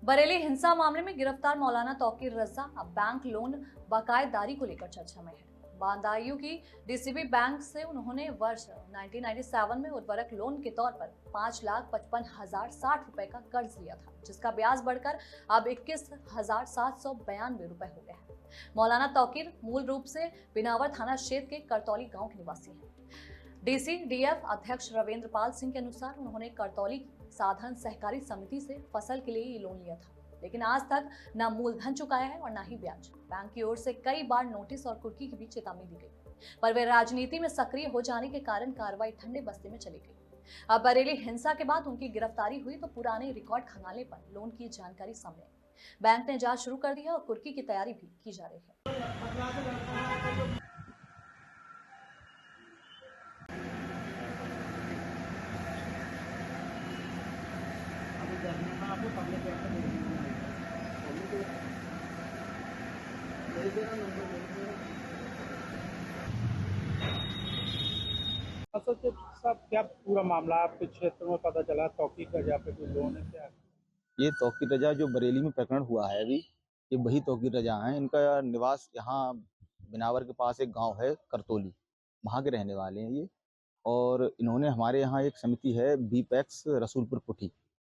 बरेली हिंसा मामले में गिरफ्तार मौलाना तौकीर रजा अब बैंक लोन बाकायदारी को लेकर चर्चा में है। बांदायू की डीसीबी बैंक से उन्होंने वर्ष 1997 में उर्वरक लोन के तौर पर 5,55,060 रुपए का कर्ज लिया था, जिसका ब्याज बढ़कर अब 21,792 रुपए हो गया है। मौलाना तौकीर मूल रूप से बिनावर थाना क्षेत्र के करतौली गांव के निवासी हैं। डीसीडीएफ अध्यक्ष रविंद्र पाल सिंह के अनुसार उन्होंने करतौली साधन सहकारी समिति से फसल के लिए ये लोन लिया था, लेकिन आज तक न मूलधन चुकाया है और न ही ब्याज। बैंक की ओर से कई बार नोटिस और कुर्की की भी चेतावनी दी गई, पर वे राजनीति में सक्रिय हो जाने के कारण कार्रवाई ठंडे बस्ते में चली गई। अब बरेली हिंसा के बाद उनकी गिरफ्तारी हुई तो पुराने रिकॉर्ड खंगालने पर लोन की जानकारी सामने आई। बैंक ने जांच शुरू कर दी है और कुर्की की तैयारी भी की जा रही है। अच्छा तो साहब, क्या पूरा मामला आपके क्षेत्र में पता चला? तौकीर रजा पे कोई लोन है क्या? ये तौकीर रजा जो बरेली में प्रकरण हुआ है अभी, ये वही तौकीर रजा हैं। इनका निवास यहाँ बिनावर के पास एक गांव है करतौली, वहाँ के रहने वाले हैं ये। और इन्होंने हमारे यहाँ एक समिति है बीपैक्स रसूलपुर पुठी,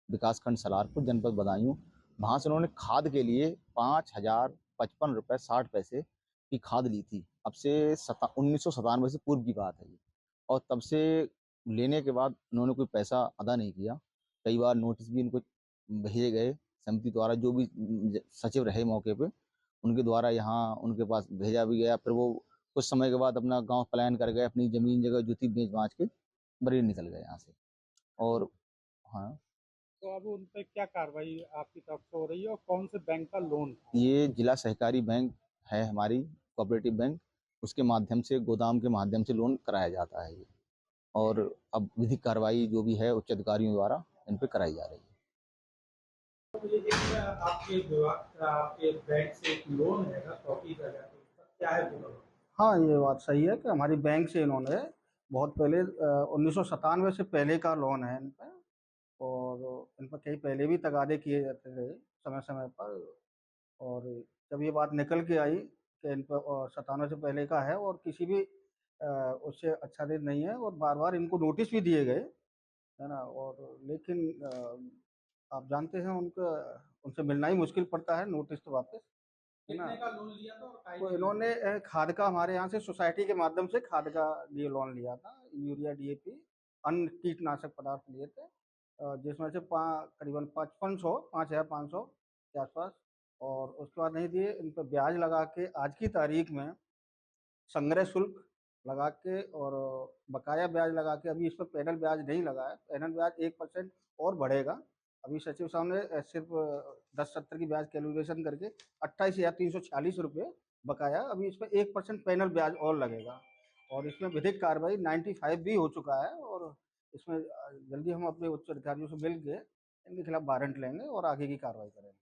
विकासखंड सलारपुर, जनपद बदायूं, वहाँ से उन्होंने खाद के लिए 5,055 रुपये 60 पैसे की खाद ली थी। अब से 1997 से पूर्व की बात है ये। और तब से लेने के बाद उन्होंने कोई पैसा अदा नहीं किया। कई बार नोटिस भी इनको भेजे गए समिति द्वारा, जो भी सचिव रहे मौके पे उनके द्वारा यहाँ उनके पास भेजा भी गया। फिर वो कुछ समय के बाद अपना गांव पलायन कर गए, अपनी जमीन जगह जो थी बेच बाँच के बरेली निकल गए यहाँ से। और हाँ, तो अब उन पे क्या कार्रवाई आपकी तरफ से हो रही है और कौन से बैंक का लोन था? ये जिला सहकारी बैंक है हमारी, कोऑपरेटिव बैंक, उसके माध्यम से, गोदाम के माध्यम से लोन कराया जाता है ये। और अब विधिक कार्रवाई जो भी है उच्च अधिकारियों द्वारा इन पे कराई जा रही है। आपके विभाग का, आपके बैंक से एक लोन है तौकीर रजा पे, क्या है पूरा? हाँ, ये बात सही है कि हमारी बैंक से इन्होंने बहुत पहले 1997 से पहले का लोन है इन पे। और इन पर कई पहले भी तगादे किए जाते रहे समय समय पर। और जब ये बात निकल के आई कि इन पर 97 से पहले का है और किसी भी उससे आच्छादित नहीं है, और बार बार इनको नोटिस भी दिए गए, है ना। और लेकिन आप जानते हैं उनका उनसे मिलना ही मुश्किल पड़ता है, नोटिस तो वापस, है ना। कितने का लोन लिया था और तो इन्होंने खाद का, हमारे यहाँ से सोसाइटी के माध्यम से खाद का लिए लोन लिया था, यूरिया, डीएपी, अन्य कीटनाशक पदार्थ लिए थे, जिसमें से करीबन 5,500 के आसपास। और उसके बाद नहीं दिए, इन पर ब्याज लगा के आज की तारीख में संग्रह शुल्क लगा के और बकाया ब्याज लगा के, अभी इस पर पैनल ब्याज नहीं लगा है। पैनल ब्याज 1% और बढ़ेगा। अभी सचिव साहब ने सिर्फ 10-70 की ब्याज कैलकुलेशन करके 28,346 रुपये बकाया, अभी इस पर 1% पैनल ब्याज और लगेगा। और इसमें विधिक कार्रवाई 95 भी हो चुका है। और इसमें जल्दी हम अपने उच्च अधिकारियों से मिल के इनके खिलाफ वारंट लेंगे और आगे की कार्रवाई करेंगे।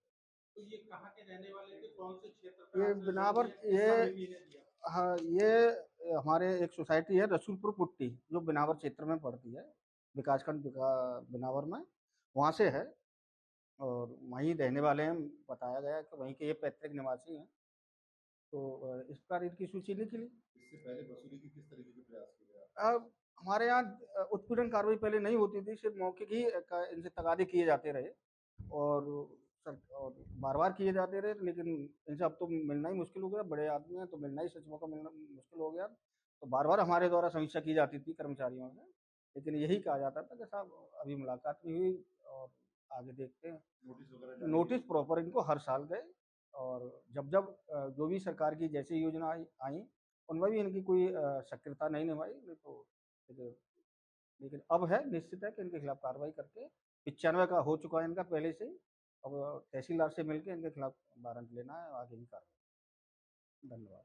तो ये कहाँ के रहने वाले थे, कौन से क्षेत्र ये बिनावर, हाँ, ये हमारे एक सोसाइटी है रसूलपुर पुट्टी, जो बिनावर क्षेत्र में पड़ती है, विकासखंड बिनावर में, वहाँ से है। और वहीं रहने वाले हैं, बताया गया कि वहीं के ये पैतृक निवासी हैं। तो इस प्रकार इनकी सूची निकली। इससे पहले वसूली की किस तरीके के प्रयास किए गए? अब हमारे यहाँ उत्पीड़न कार्रवाई पहले नहीं होती थी, सिर्फ मौके की इनसे तगादे किए जाते रहे और और बार बार किए जाते रहे, लेकिन इनसे अब तो मिलना ही मुश्किल हो गया। बड़े आदमी हैं तो मिलना ही, सचिवों का मिलना मुश्किल हो गया। तो बार बार हमारे द्वारा समीक्षा की जाती थी कर्मचारियों से, लेकिन यही कहा जाता था कि साहब अभी मुलाकात नहीं हुई और आगे देखते हैं। नोटिस वगैरह नोटिस प्रॉपर इनको हर साल गए, और जब जब जो भी सरकार की जैसी योजना आई उनमें भी इनकी कोई सक्रियता नहीं निभाई। नहीं तो लेकिन अब है, निश्चित है कि इनके खिलाफ कार्रवाई करके 95 का हो चुका है इनका पहले से ही। अब तहसीलदार से मिलकर इनके खिलाफ वारंट लेना है, आगे की कार्रवाई। धन्यवाद।